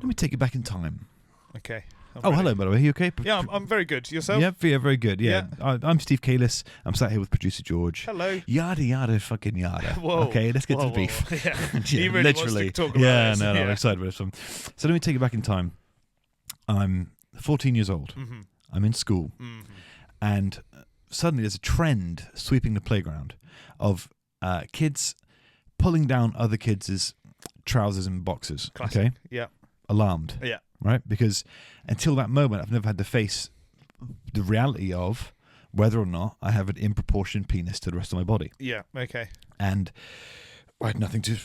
Let me take you back in time. Okay. Hello, by the way. Are you okay? Yeah, I'm very good. Yourself? Yeah, very good. Yeah. I'm Steve Calis. I'm sat here with producer George. Hello. Yada, yada, fucking yada. Whoa. Okay, let's get to the beef. Whoa. Yeah. Yeah, He really literally. wants to talk about this. No, I'm excited about this one. So let me take you back in time. I'm 14 years old. Mm-hmm. I'm in school. Mm-hmm. And suddenly there's a trend sweeping the playground of kids pulling down other kids' trousers and boxers. Classic. Okay? Yeah. Alarmed. Yeah. Right? Because until that moment, I've never had to face the reality of whether or not I have an in-proportion penis to the rest of my body. Yeah. Okay. And I had nothing to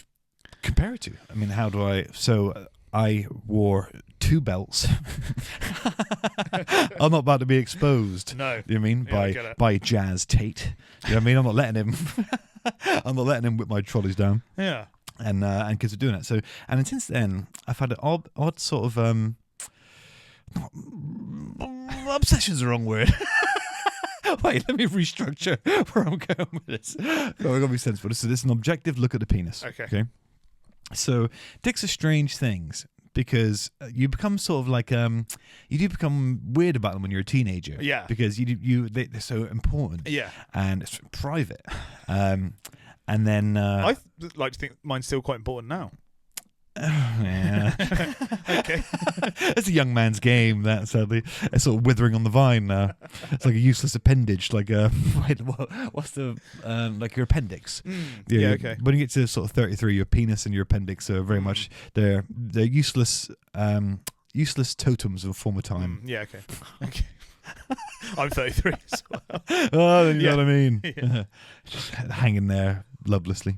compare it to. I mean, how do I... So I wore 2 belts. I'm not about to be exposed. No. You know what I mean? Yeah, By Jazz Tate. You know what I mean? I'm not letting him... I'm not letting him whip my trolleys down. Yeah. And kids are doing that. So, and since then, I've had an odd sort of obsession's the wrong word. Wait, let me restructure where I'm going with this. No, I've got to be sensible. So this is an objective look at the penis. Okay. So dicks are strange things because you become sort of like you do become weird about them when you're a teenager. Yeah. Because they're so important. Yeah. And it's private. And then I like to think mine's still quite important now. Yeah. Okay. It's a young man's game, that, sadly. It's sort of withering on the vine now. It's like a useless appendage, like what's the like your appendix. Yeah, okay. When you get to sort of 33, your penis and your appendix are very much they're useless totems of a former time. Yeah, okay. Okay. I'm 33 as well. Oh, you know what I mean? Yeah. Just hanging there lovelessly.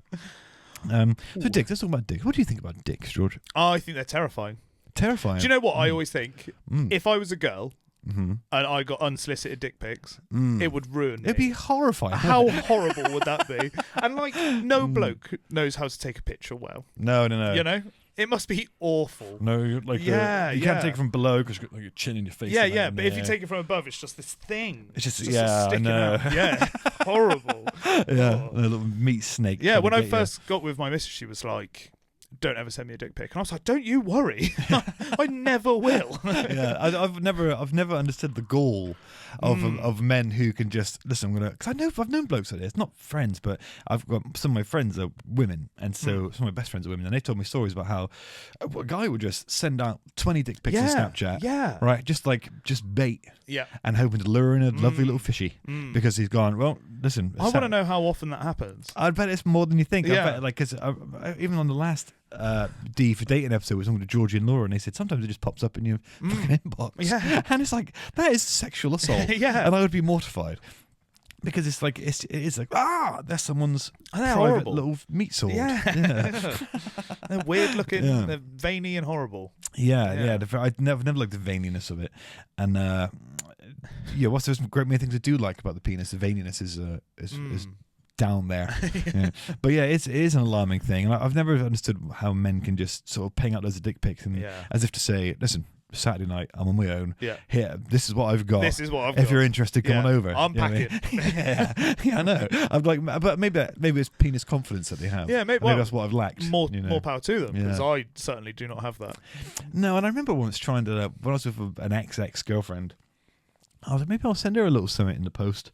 So dicks, let's talk about dicks. What do you think about dicks, George? I think they're terrifying. Terrifying. Do you know what I always think? If I was a girl and I got unsolicited dick pics, it would ruin me. It'd be horrifying. How horrible would that be? And like, no bloke knows how to take a picture well. No. You know? It must be awful. No, you can't take it from below because you've got your chin in your face. Yeah. But if you take it from above, it's just this thing. It's just sticking out. Yeah, horrible. Yeah, a little meat snake. Yeah, when I first got with my missus, she was like, "Don't ever send me a dick pic," and I was like, "Don't you worry, I never will." Yeah, I've never understood the gall of men who can just listen. Because I've known blokes like this, not friends, but I've got some of my friends are women, and so some of my best friends are women, and they told me stories about how a guy would just send out 20 dick pics on Snapchat, right, just bait, and hoping to lure in a lovely little fishy because he's gone. Well, listen, I want to know how often that happens. I bet it's more than you think. Yeah. I bet, like, because even on the last D for dating episode with someone with Georgie and Laura, and they said sometimes it just pops up in your fucking inbox. Yeah. And it's like, that is sexual assault. Yeah. And I would be mortified. Because it's like it's like there's someone's private horrible. little meat sword. Yeah. They're weird looking, they're veiny and horrible. Yeah. I'd never liked the veininess of it. And what's there's some great many things I do like about the penis. The veininess is down there. Yeah. But yeah, it is an alarming thing. And I've never understood how men can just sort of ping out loads of dick pics and as if to say, listen, Saturday night, I'm on my own. Yeah. Here, this is what I've got. This is what I've got. If you're interested, come on over. I'm packing. I know. I'm like, but maybe it's penis confidence that they have. Yeah, maybe that's what I've lacked. More power to them, because I certainly do not have that. No, and I remember once trying to when I was with an ex-girlfriend. I was like, maybe I'll send her a little something in the post.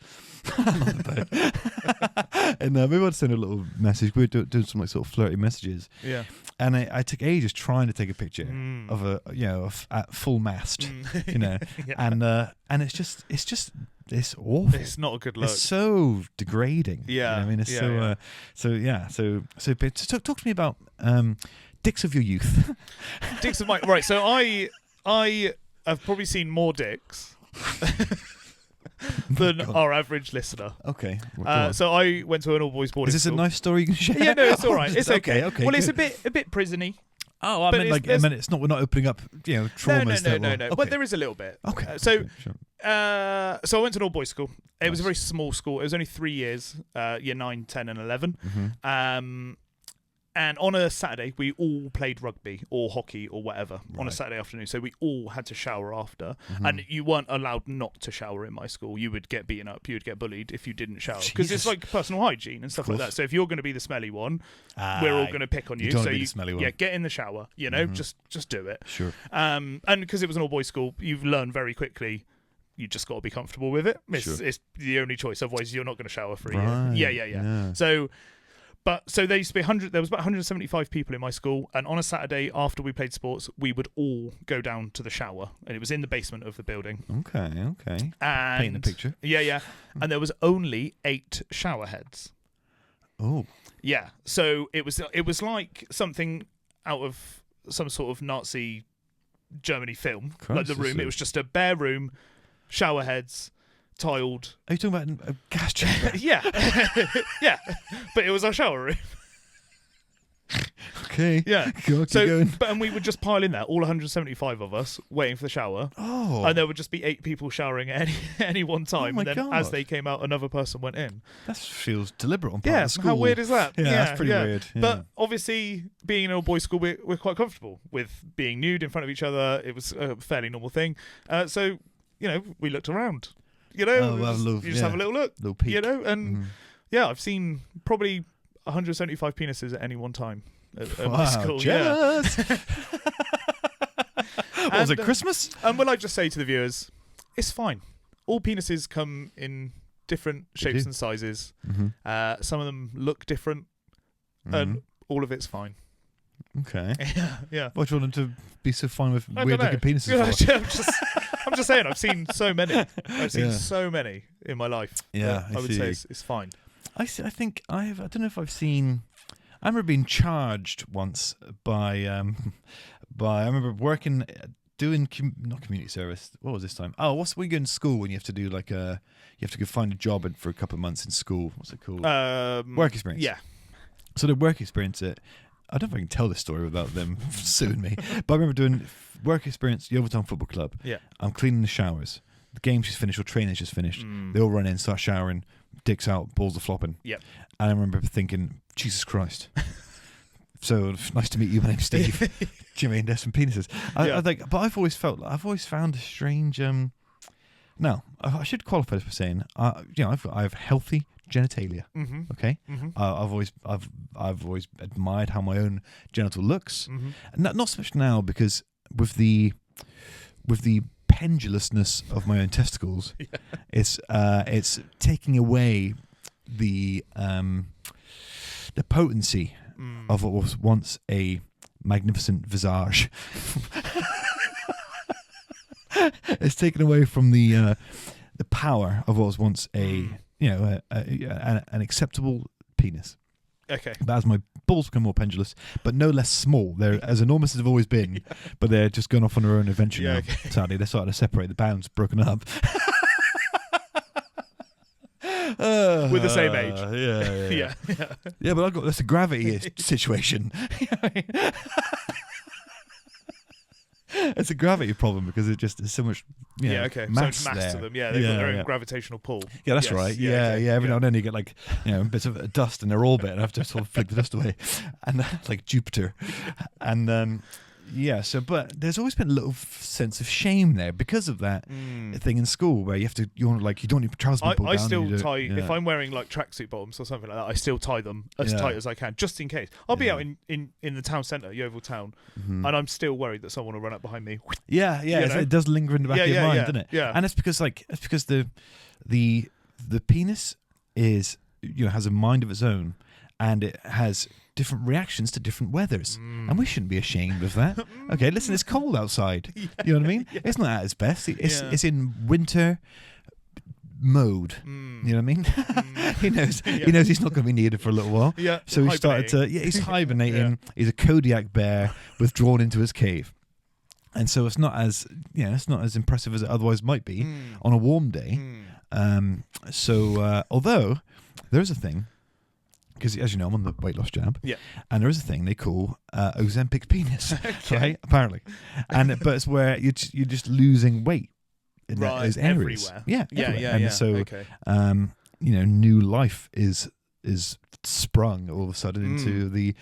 And maybe I'll send her a little message. We were doing some like sort of flirty messages. Yeah. And I took ages trying to take a picture of at full mast, and it's awful. It's not a good look. It's so degrading. Yeah. I mean, it's So talk to me about dicks of your youth. Dicks of my right. So I have probably seen more dicks than our average listener. Okay. So I went to an all-boys boarding school. Is this a nice story you can share? Yeah, no, it's all right. It's okay. Okay. Well, good. it's a bit prisony. Oh, I meant it's not. We're not opening up, traumas. No. Okay. But there is a little bit. Okay. So Sure. I went to an all-boys school. It was a very small school. It was only 3 years, year 9, 10, and 11. Mm-hmm. And on a Saturday, we all played rugby or hockey or whatever on a Right. Saturday afternoon. So we all had to shower after. Mm-hmm. And you weren't allowed not to shower in my school. You would get beaten up. You would get bullied if you didn't shower. Because it's Jesus. like personal hygiene and stuff like that. So if you're going to be the smelly one, we're all going to pick on you. You don't So wanna be the smelly one. yeah, get in the shower. You know, just do it. Sure. And because it was an all-boys school, you've learned very quickly you just got to be comfortable with it. It's the only choice. Otherwise, you're not going to shower for a year. Yeah. So there used to be 100. There was about 175 people in my school, and on a Saturday after we played sports, we would all go down to the shower, and it was in the basement of the building. Okay. And Paint the picture. Yeah. And there was only 8 shower heads. Oh. Yeah. So it was like something out of some sort of Nazi Germany film. Like the room. It was just a bare room, shower heads, tiled. Are you talking about a gas chamber? Yeah. Yeah. But it was our shower room. Okay. Yeah. Go, keep going. And we would just pile in there, all 175 of us, waiting for the shower. Oh. And there would just be 8 people showering at any one time. Oh my and then God. as they came out, another person went in. That feels deliberate on part of the school. How weird is that? Yeah, that's pretty weird. Yeah. But obviously, being in an all-boys school, we're quite comfortable with being nude in front of each other. It was a fairly normal thing. So, we looked around. You just have a little look. Little peek. And yeah, I've seen probably 175 penises at any one time at my school. Jealous. Yeah. What was it, Christmas? And will I just say to the viewers, it's fine. All penises come in different shapes and sizes. Mm-hmm. Some of them look different, and all of it's fine. Okay. Yeah. What do you want them to be so fine with I weird don't know. looking penises for? I'm just saying, I've seen so many. I've seen so many in my life. Yeah, I would say it's fine. I think I don't know if I've seen. I remember being charged once by I remember working doing not community service. What was this time? Oh, what's when you go in school when you have to do you have to go find a job for a couple of months in school. What's it called? Work experience. Yeah. So the work experience. I don't know if I can tell this story without them suing me. But I remember doing work experience, the Overtown Football Club. Yeah. I'm cleaning the showers. The game's just finished or training's just finished. They all run in, start showering, dicks out, balls are flopping. Yep. And I remember thinking, Jesus Christ. So nice to meet you. My name's Steve. Do you know what I mean? There's some penises. I think, but I've always found a strange. No, I should qualify this by saying, I have healthy genitalia. Mm-hmm. Okay. Mm-hmm. I've always admired how my own genital looks. Mm-hmm. Not so much now because with the pendulousness of my own testicles, it's taking away the potency of what was once a magnificent visage. It's taken away from the power of what was once an acceptable penis. Okay. But as my balls become more pendulous, but no less small. They're as enormous as they've always been, but they're just going off on their own adventure now. Okay. Sadly, they're starting to separate. The bounds broken up. With the same age. Yeah, but that's a gravity situation. It's a gravity problem because there's so much mass so much mass there. to them. Yeah, they've got their own gravitational pull. Yeah, that's right. Every now and then you get bits of dust in their orbit and have to sort of flick the dust away, and like Jupiter, and but there's always been a little sense of shame there because of that thing in school where you don't need trousers. I still tie if I'm wearing like tracksuit bottoms or something like that. I still tie them as tight as I can just in case. I'll be out in the town centre, Yeovil Town, and I'm still worried that someone will run up behind me. Yeah, it does linger in the back of your mind, doesn't it? Yeah, and it's because the penis is has a mind of its own, and it has different reactions to different weathers, and we shouldn't be ashamed of that. Okay, listen, it's cold outside. You know what I mean? It's not at its best. It's in winter mode. You know what I mean? He knows he's not going to be needed for a little while. Yeah. So he started to. Yeah, he's hibernating. He's a Kodiak bear withdrawn into his cave, and so it's not as impressive as it otherwise might be on a warm day. Although there is a thing. Because, as you know, I'm on the weight loss jab. Yeah. And there is a thing they call Ozempic penis, right? Apparently. But it's where you're just losing weight in those areas. Everywhere. Yeah. Yeah. And so, new life is is sprung all of a sudden into the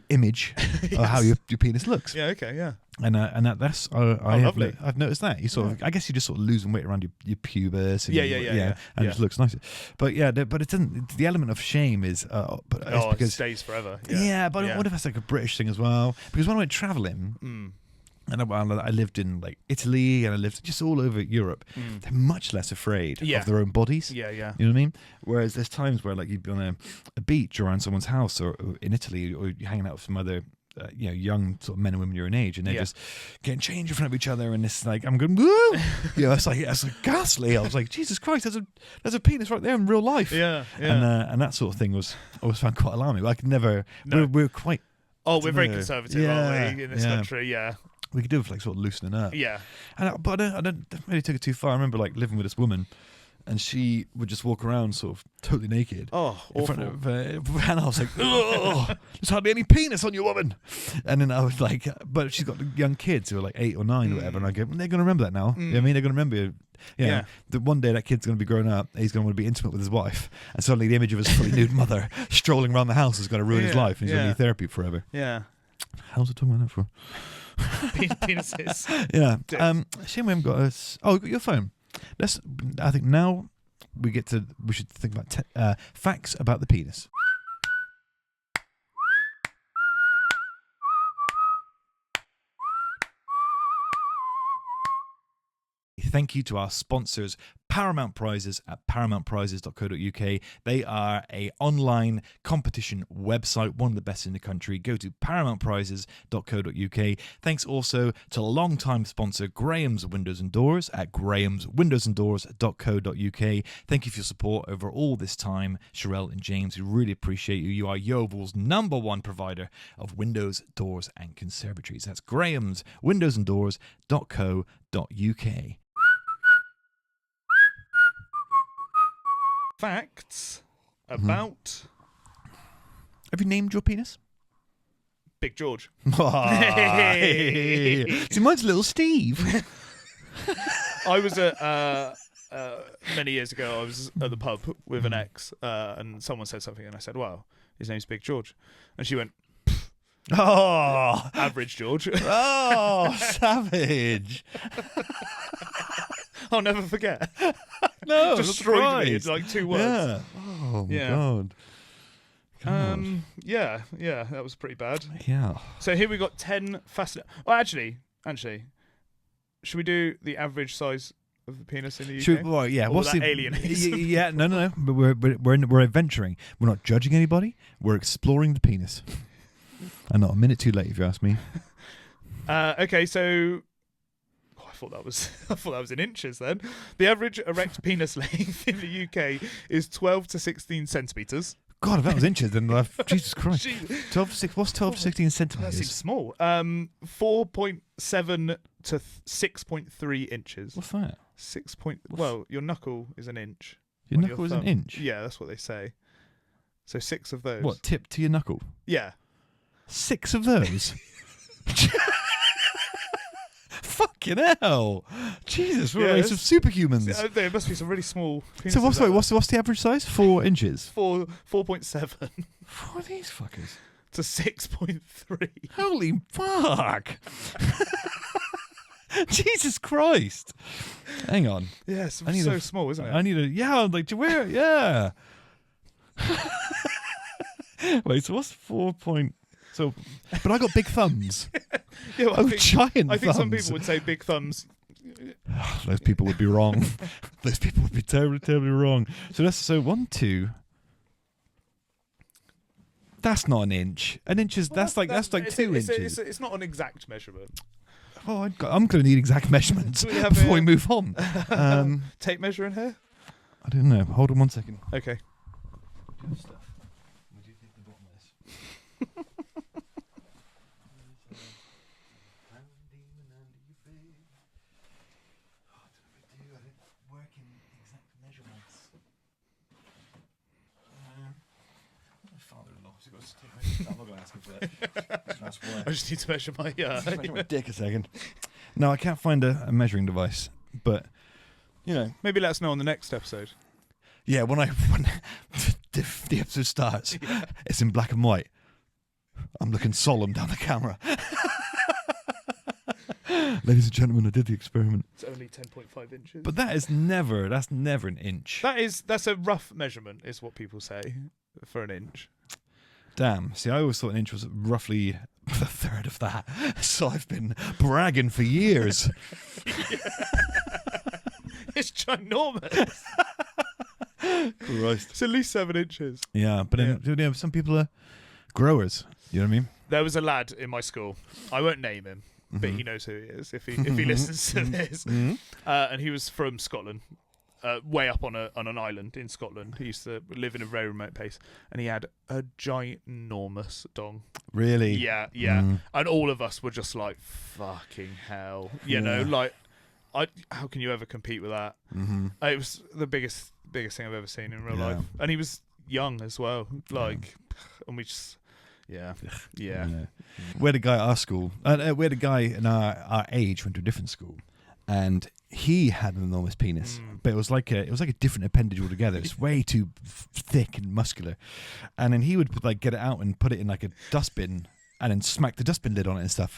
image of how your penis looks. Yeah. Okay. Yeah. And that's I've noticed that you sort of, I guess, you just sort of losing weight around your pubis. And and it just looks nicer. But but it doesn't. The element of shame is because it stays forever. But I wonder if that's like a British thing as well. Because when I went traveling. And I lived in like Italy, and I lived just all over Europe. They're much less afraid of their own bodies. Yeah. You know what I mean? Whereas there's times where like you'd be on a beach or around someone's house or in Italy, or you're hanging out with some other young sort of men and women your own age, and they're just getting changed in front of each other, and it's like I'm going, woo! It's like ghastly. I was like, Jesus Christ, there's a penis right there in real life. And that sort of thing was I always found quite alarming. I could never. No. We're quite. Oh, we're very conservative, aren't we, in this country? Yeah. We could do it for like sort of loosening up. Yeah. But I don't really took it too far. I remember like living with this woman, and she would just walk around sort of totally naked. Oh, awful. And I was like, oh, there's hardly any penis on you, woman. And then I was like, but she's got young kids who are like 8 or 9 or whatever, and I go, they're going to remember that now. You know what I mean? They're going to remember that one day that kid's going to be grown up, he's going to want to be intimate with his wife, and suddenly the image of his fully nude mother strolling around the house is going to ruin his life, and he's going to need therapy forever. Yeah. How's it talking about that for? Penises. Yeah. Shame we haven't got us. Oh, we've got your phone. I think now we should think about facts about the penis. Thank you to our sponsors, Paramount Prizes at paramountprizes.co.uk. They are an online competition website, one of the best in the country. Go to paramountprizes.co.uk. Thanks also to longtime sponsor Graham's Windows and Doors at grahamswindowsanddoors.co.uk. Thank you for your support over all this time, Sherelle and James. We really appreciate you. You are Yeovil's #1 provider of windows, doors and conservatories. That's grahamswindowsanddoors.co.uk. Facts about. Have you named your penis? Big George. See, mine's little Steve. I was many years ago, I was at the pub with an ex, and someone said something, and I said, "Wow, his name's Big George," and she went, "Oh, average George." Oh, savage. I'll never forget. No, destroyed me in like 2 words. Yeah. Oh my God. Yeah, that was pretty bad. Yeah. So here we got 10 fascinating. Well, actually, should we do the average size of the penis in the UK? Well, yeah. What's the alienism? Yeah, no. But we're adventuring. We're not judging anybody. We're exploring the penis. And not a minute too late, if you ask me. Okay, so. I thought that was in inches then. The average erect penis length in the UK is 12 to 16 centimetres. God, if that was inches, then Jesus Christ. 12 to 6. What's 12 to 16 centimetres? That seems small. 4.7 to 6.3 inches. What's that? Well, your knuckle is an inch. Your knuckle is an inch? Yeah, that's what they say. So 6 of those. What, tip to your knuckle? Yeah. 6 of those? Fucking hell! Jesus, we're a race of superhumans. There must be some really small penises. So what's the average size? 4 inches. 4.7. What are these fuckers? To 6.3. Holy fuck! Jesus Christ! Hang on. Yeah, it's so small, isn't it? I need a where? Yeah. Wait, so what's 4 point? So, but I got big thumbs. Yeah, well, giant thumbs. I think some people would say big thumbs. Those people would be wrong. Those people would be terribly, terribly wrong. So 1, 2. That's not an inch. An inch is that's like 2 inches. It's not an exact measurement. Oh, I'm going to need exact measurements before we move on. Tape measure in here? I don't know. Hold on 1 second. Okay. I'm not going to ask him for that. I just need to measure my my dick a second. No, I can't find a measuring device, but maybe let us know on the next episode. Yeah, when the episode starts. It's in black and white. I'm looking solemn down the camera. Ladies and gentlemen, I did the experiment. It's only 10.5 inches. But that's never an inch. That's a rough measurement, is what people say for an inch. Damn. See, I always thought an inch was roughly a third of that. So I've been bragging for years. It's ginormous. Christ. It's at least 7 inches. Yeah, but then, some people are growers. You know what I mean? There was a lad in my school. I won't name him, but he knows who he is if he listens to this. And he was from Scotland, way up on an island in Scotland. He used to live in a very remote place, and he had a ginormous dong. Really? Yeah. And all of us were just like, fucking hell. You know, like, how can you ever compete with that? It was the biggest thing I've ever seen in real life. And he was young as well. Like, and we just... Yeah. We had a guy at our school. We had a guy in our age went to a different school, and he had an enormous penis, but it was like a different appendage altogether. It's way too thick and muscular, and then he would like get it out and put it in like a dustbin, and then smack the dustbin lid on it and stuff,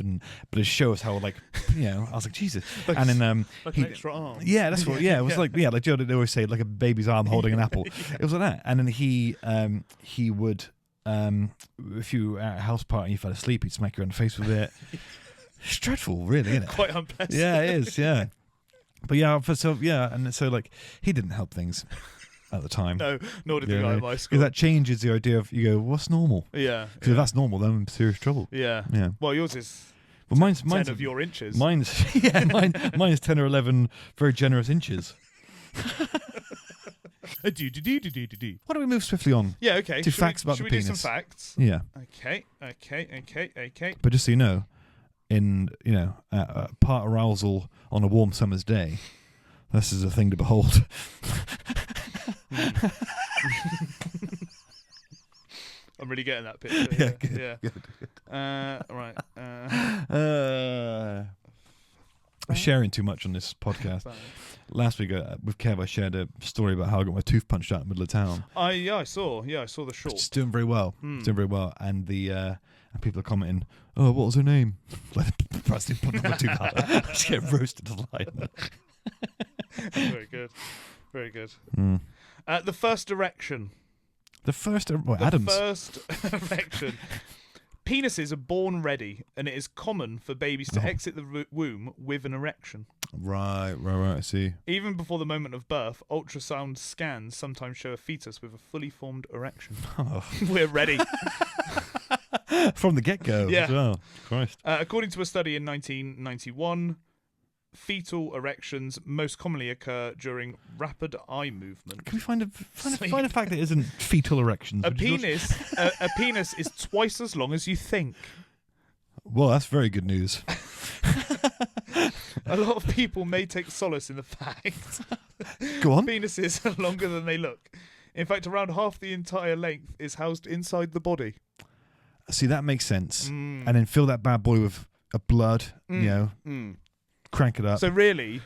but it show us how, like, you know, I was like, Jesus. Like, and then like an extra arm. Yeah, that's what. Yeah, it was like, yeah, like, you know, they always say, like a baby's arm holding an apple. It was like that. And then he would. If you were at a house party and you fell asleep, he'd smack you on the face with it. It's dreadful, really, isn't it? Quite unpleasant. Yeah, it is, yeah. But and so like he didn't help things at the time. No, nor did the guy at my school. Because that changes the idea of, you go, what's normal? Yeah. Because if that's normal, then I'm in serious trouble. Yeah. Yeah. Well, yours is mine's 10 of your inches. Mine's 10 or 11 very generous inches. Why don't we move swiftly on? Yeah, okay. To facts about the penis. Should we do some facts? Yeah. Okay. But just so you know, part arousal on a warm summer's day, this is a thing to behold. I'm really getting that picture. Yeah, good. Right. I'm sharing too much on this podcast. Last week with Kev, I shared a story about how I got my tooth punched out in the middle of town. I saw the short. It's doing very well. It's doing very well, and and people are commenting, "Oh, what was her name?" Like, perhaps they put my tooth out. I just get roasted alive. Very good. The first erection. Adams. The first erection. Penises are born ready, and it is common for babies to exit the womb with an erection. Right, I see. Even before the moment of birth, ultrasound scans sometimes show a fetus with a fully formed erection. Oh. We're ready. From the get-go as well. Christ. According to a study in 1991, fetal erections most commonly occur during rapid eye movement. Can we find a fact that isn't fetal erections? A penis is twice as long as you think. Well, that's very good news. A lot of people may take solace in the fact Go on. penises are longer than they look. In fact, around half the entire length is housed inside the body. See, that makes sense. And then fill that bad boy with a blood, crank it up. So really,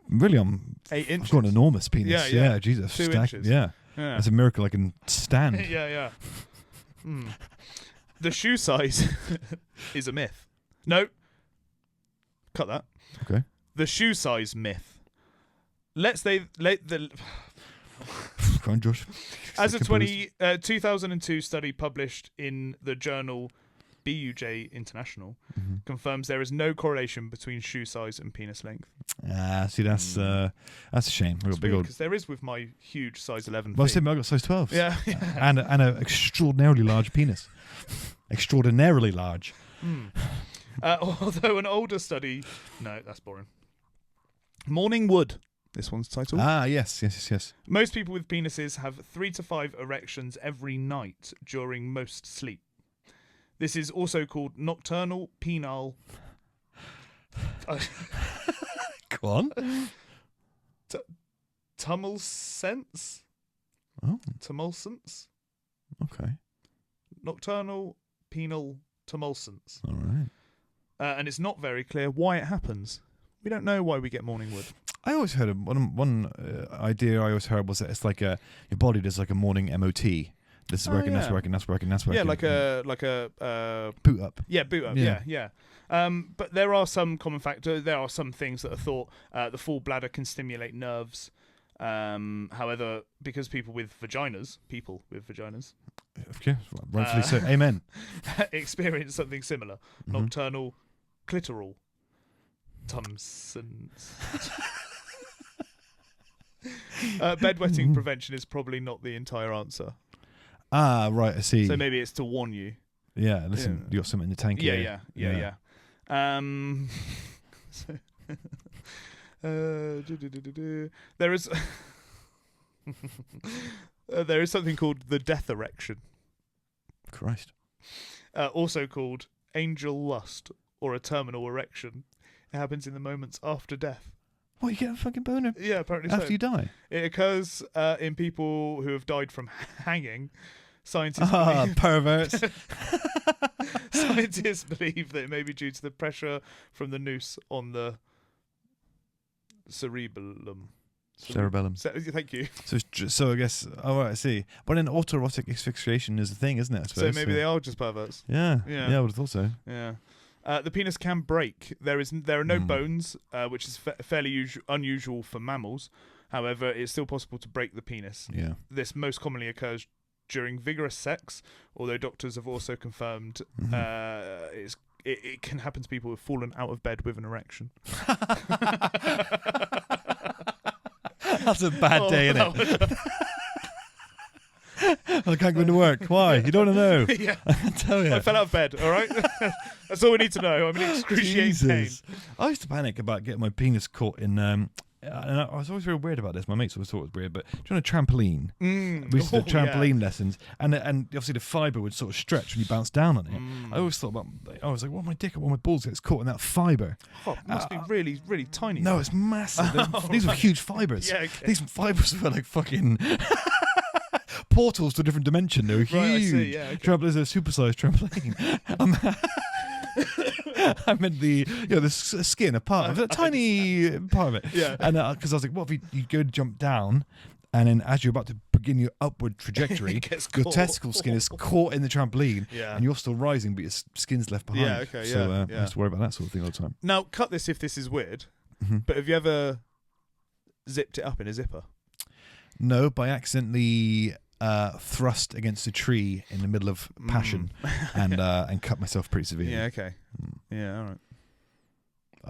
I'm 8 inches. I've got an enormous penis. Yeah. Jesus. 2 inches. Yeah. It's a miracle I can stand. Yeah. The shoe size is a myth. No. Cut that. Okay. The shoe size myth. Go on, Josh. As a 2002 study published in the journal BUJ International confirms there is no correlation between shoe size and penis length. See, that's a shame. We've got big old. Because there is with my huge size 11. Well, I got size 12. Yeah. and an extraordinarily large penis. Extraordinarily large. Although an older study... No, that's boring. Morning wood. This one's titled. Yes. Most people with penises have 3 to 5 erections every night during most sleep. This is also called nocturnal penile... Go on. Tumulscence? Oh. Tumulscence? Okay. Nocturnal penile tumulscence. All right. And it's not very clear why it happens. We don't know why we get morning wood. I always heard one idea I always heard was that it's like your body does like a morning MOT, This is working. That's working. That's working. That's working. Yeah, like a boot up. Yeah, boot up. Yeah. But there are some common factors. There are some things that are thought. The full bladder can stimulate nerves. However, because people with vaginas, okay, rightfully so. Amen. experience something similar. Nocturnal, clitoral, tumsons. Bedwetting prevention is probably not the entire answer. Ah, right. I see. So maybe it's to warn you. Yeah, listen, you got something in the tank. Yeah. There is there is something called the death erection. Christ. Also called angel lust or a terminal erection. It happens in the moments after death. What, you get a fucking boner? Yeah, apparently after so. you die? It occurs in people who have died from hanging. Scientists perverts. Scientists believe that it may be due to the pressure from the noose on the cerebellum. Thank you. So I guess. Oh, right, I see. But then autoerotic asphyxiation is the thing, isn't it? I suppose. So maybe they are just perverts. Yeah. I would have thought so. Yeah. The penis can break. There are no bones, which is fairly unusual for mammals. However, it's still possible to break the penis. Yeah. This most commonly occurs during vigorous sex, although doctors have also confirmed it can happen to people who've fallen out of bed with an erection. That's a bad day, isn't it? I can't go into work. Why? You don't want to know. Yeah. I can tell you. I fell out of bed, all right? That's all we need to know. I'm in excruciating pain. I used to panic about getting my penis caught in... and I was always very weird about this. My mates always thought it was weird, but do you know a trampoline? We used to do trampoline lessons, and obviously the fibre would sort of stretch when you bounce down on it. I always thought about... I was like, what, my dick or my balls gets caught in that fibre? Oh, it must be really, really tiny. No, it's massive. These were huge fibres. Yeah, okay. These fibres were like fucking... portals to a different dimension. They were huge. Right, I see, yeah, okay. There's a supersized trampoline. I meant the skin, a part of it, a tiny part of it. Yeah. And because I was like, what if you go to jump down, and then as you're about to begin your upward trajectory, your testicle skin is caught in the trampoline, and you're still rising, but your skin's left behind. Yeah, okay, so I used to worry about that sort of thing all the time. Now, cut this if this is weird, but have you ever zipped it up in a zipper? No, by accidentally thrust against a tree in the middle of passion and cut myself pretty severely. Yeah, okay. Yeah, all right.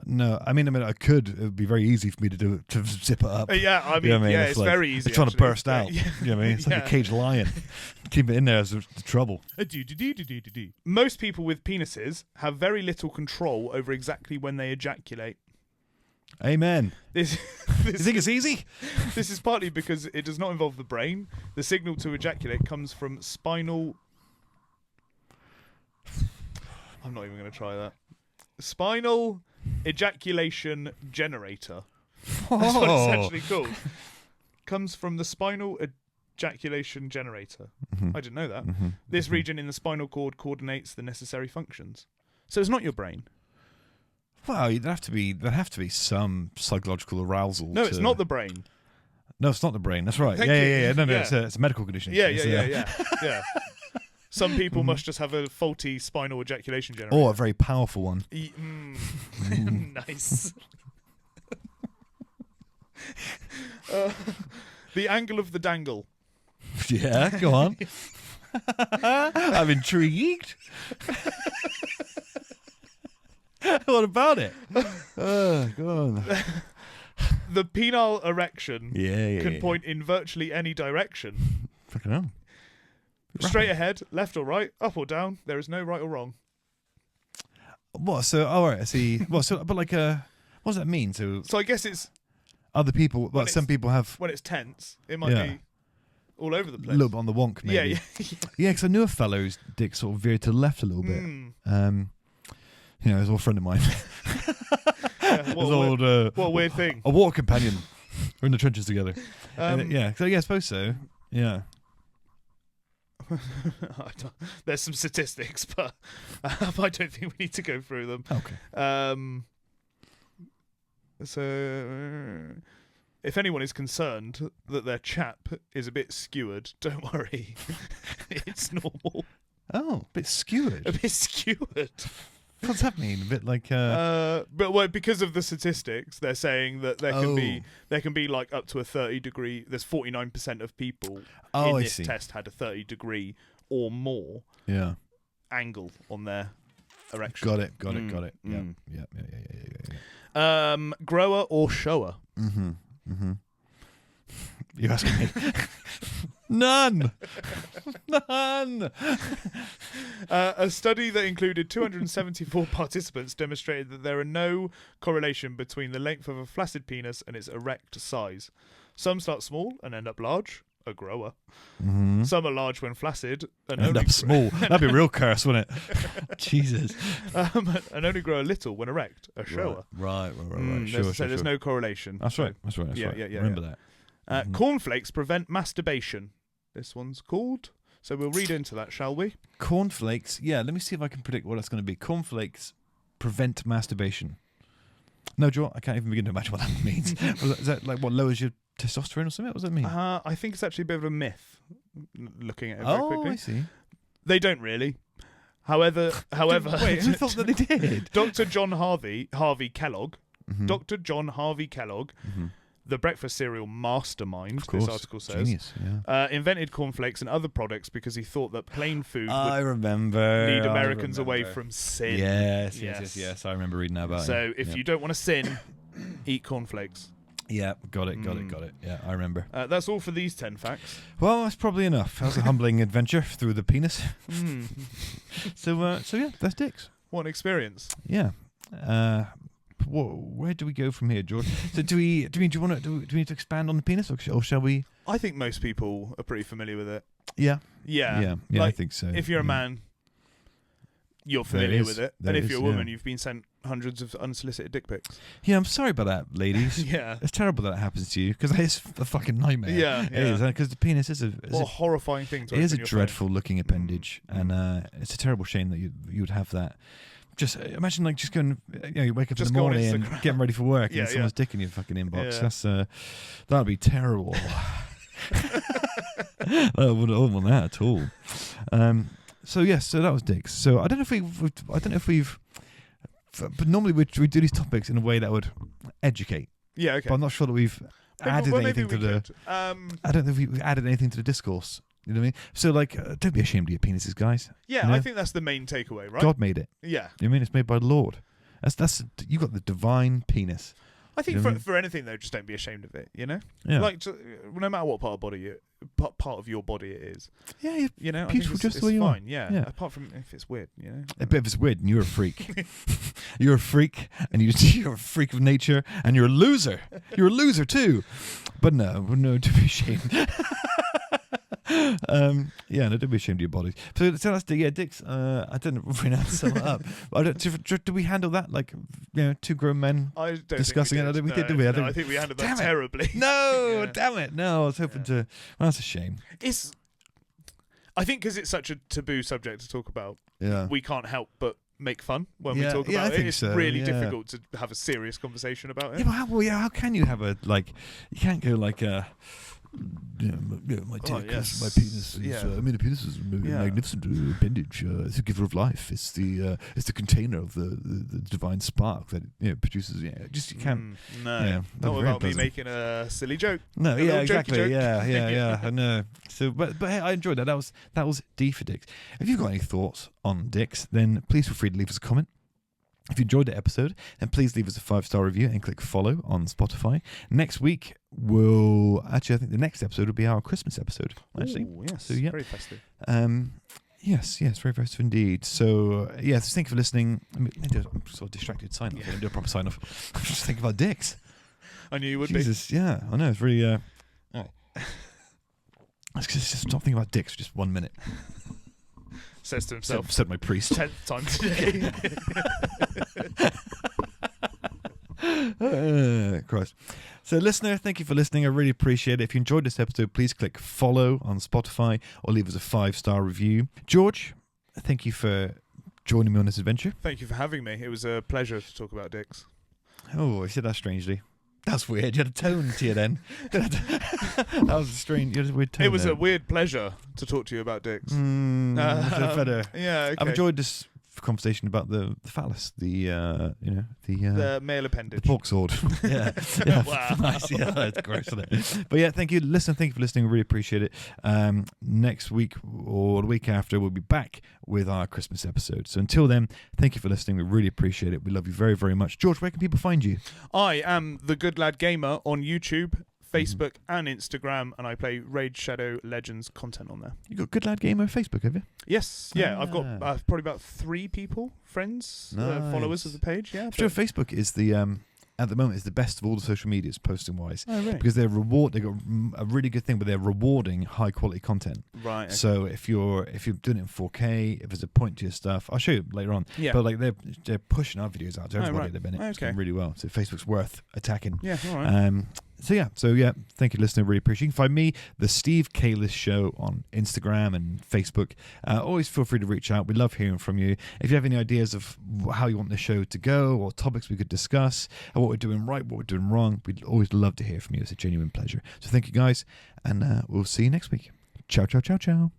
No, I mean, I could. It would be very easy for me to do it, to zip it up. Yeah, I mean, it's like, very easy. It's trying to burst out. You know what I mean? It's like a caged lion. Keep it in there is the trouble. Most people with penises have very little control over exactly when they ejaculate. Amen. This you think it's easy? This is partly because it does not involve the brain. The signal to ejaculate comes from spinal... I'm not even going to try that. Spinal ejaculation generator. That's what it's actually called. Comes from the spinal ejaculation generator. I didn't know that. This region in the spinal cord coordinates the necessary functions. So it's not your brain. Well, there'd have to be some psychological arousal. No, it's not the brain. No, it's not the brain. That's right. Thank Yeah. you. No, it's a medical condition. Yeah. Some people must just have a faulty spinal ejaculation generator. Or a very powerful one. Nice. The angle of the dangle. Yeah, go on. I'm intrigued. What about it? Go on. The penile erection can point in virtually any direction. Fucking hell. Straight ahead, left or right, up or down. There is no right or wrong. What? So, all right. I see. What? So, but like, what does that mean? So I guess it's other people. Well, some people have. When it's tense, it might be all over the place. A little bit on the wonk, maybe. Yeah. Because I knew a fellow whose dick sort of veered to the left a little bit. You know, he was an old friend of mine. What a weird thing. A war companion. We're in the trenches together. So I suppose so. Yeah. There's some statistics, but I don't think we need to go through them. Okay. So if anyone is concerned that their chap is a bit skewered, don't worry. It's normal. Oh, a bit skewered. A bit skewered. What's that mean? A bit like but because of the statistics, they're saying that there can be like up to a 30-degree. There's 49% of people in this test had a 30-degree or more angle on their erection. Got it. Yeah. Grower or shower? You asking me? None. A study that included 274 participants demonstrated that there are no correlation between the length of a flaccid penis and its erect size. Some start small and end up large. A grower. Some are large when flaccid and end up small. That'd be a real curse, wouldn't it? Jesus. And only grow a little when erect. A shower. Right. Sure. There's no correlation. That's right. Yeah. Remember that. Cornflakes prevent masturbation. This one's called. So we'll read into that, shall we? Cornflakes. Yeah, let me see if I can predict what that's going to be. Cornflakes prevent masturbation. No, Joe, I can't even begin to imagine what that means. Is that like what lowers your testosterone or something? What does that mean? I think it's actually a bit of a myth. Looking at it very quickly. I see. They don't really. However, wait, who thought that they did? Dr. John Harvey Kellogg, Dr. John Harvey Kellogg, the breakfast cereal mastermind, this article says, genius, invented cornflakes and other products because he thought that plain food would lead Americans away from sin. Yes. I remember reading about it. So if you don't want to sin, eat cornflakes. Yeah, got it. Yeah, I remember. That's all for these 10 facts. Well, that's probably enough. That was a humbling adventure through the penis. So yeah, that's dicks. What an experience. Yeah. Where do we go from here, George? So do we need to expand on the penis, or shall we? I think most people are pretty familiar with it. Yeah. Like, I think so. If you're a man, you're familiar with it, and if you're a woman, you've been sent hundreds of unsolicited dick pics. Yeah, I'm sorry about that, ladies. Yeah, it's terrible that happens to you because it's a fucking nightmare. Yeah, it is, because the penis is a horrifying thing. It is a dreadful looking appendage, and it's a terrible shame that you would have that. Just imagine just going, you wake up in the morning and getting ready for work, and someone's dick in your fucking inbox. Yeah. That'd be terrible. I wouldn't want that at all. So that was dicks. So I don't know if we've. But normally we do these topics in a way that would educate. Yeah, okay. But I'm not sure that we've added anything to the. I don't think we've added anything to the discourse. You know what I mean? So, don't be ashamed of your penises, guys. Yeah, you know? I think that's the main takeaway, right? God made it. Yeah. You know what I mean? It's made by the Lord. You got the divine penis. I think for anything though, just don't be ashamed of it. You know, no matter what part of your body it is. Yeah, you know, beautiful just the way you fine. are. Yeah. Apart from if it's weird, you know. If it's weird, and you're a freak. You're a freak, and you're a freak of nature, and you're a loser. You're a loser too. But no, don't be ashamed. Don't be ashamed of your bodies. So that's dicks. I don't really know how to sum it up. Do we handle that two grown men discussing it? I think we did. I think we handled that terribly. No, damn it. No, I was hoping to. Well, that's a shame. I think because it's such a taboo subject to talk about. Yeah. We can't help but make fun when we talk about it. It's really difficult to have a serious conversation about it. Yeah, but how can you have you can't go my dick, my penis is. I mean, the penis is a magnificent appendage. It's a giver of life. It's the container of the divine spark that produces. You can't. No, not without me making a silly joke. No, exactly. Joke. Yeah. I know. So, but hey, I enjoyed that. That was D for dicks. If you've got any thoughts on dicks, then please feel free to leave us a comment. If you enjoyed the episode, then please leave us a 5-star review and click follow on Spotify. Next week, I think the next episode will be our Christmas episode. Actually, yes, so, yeah. Very festive. Yes, very festive indeed. So, yes, thank you for listening. I'm sort of distracted. Sign off. I didn't do a proper sign off. I'm just thinking about dicks. I knew you would Jesus, be. Yeah, I know. It's really. All right. Let's just stop thinking about dicks for just 1 minute. Says to himself. Said my priest. 10th time today. Christ. So, listener, thank you for listening. I really appreciate it. If you enjoyed this episode, please click follow on Spotify or leave us a 5-star review. George, thank you for joining me on this adventure. Thank you for having me. It was a pleasure to talk about dicks. Oh, I said that strangely. That was weird. You had a tone to you then. That was strange. You had a weird tone. It was there. a weird pleasure to talk to you about dicks. Better. Yeah, okay. I've enjoyed this conversation about the phallus, the male appendage, the pork sword. yeah. Wow. Nice. Yeah, that's gross, isn't it? But yeah, thank you. Thank you for listening. We really appreciate it. Next week or the week after, we'll be back with our Christmas episode. So until then, thank you for listening. We really appreciate it. We love you very, very much. George, where can people find you? I am the Good Lad Gamer on YouTube, Facebook and Instagram, and I play Raid Shadow Legends content on there. You got Good Lad Gamer Facebook, have you? Yes, yeah. I've got probably about 3 people, friends, followers of the page. Yeah, sure. Facebook is the at the moment is the best of all the social medias posting wise. Oh, really? Because they got a really good thing, but they're rewarding high quality content. Right. Okay. So if you're doing it in 4K, if there's a point to your stuff, I'll show you later on. Yeah. But like they're pushing our videos out to everybody at the minute. Okay. It's going really well. So Facebook's worth attacking. Yeah. All right. So yeah, thank you for listening. Really appreciate it. You can find me, the Steve Calis Show, on Instagram and Facebook. Always feel free to reach out. We love hearing from you. If you have any ideas of how you want the show to go or topics we could discuss, and what we're doing right, what we're doing wrong, we'd always love to hear from you. It's a genuine pleasure. So thank you guys, and we'll see you next week. Ciao, ciao, ciao, ciao.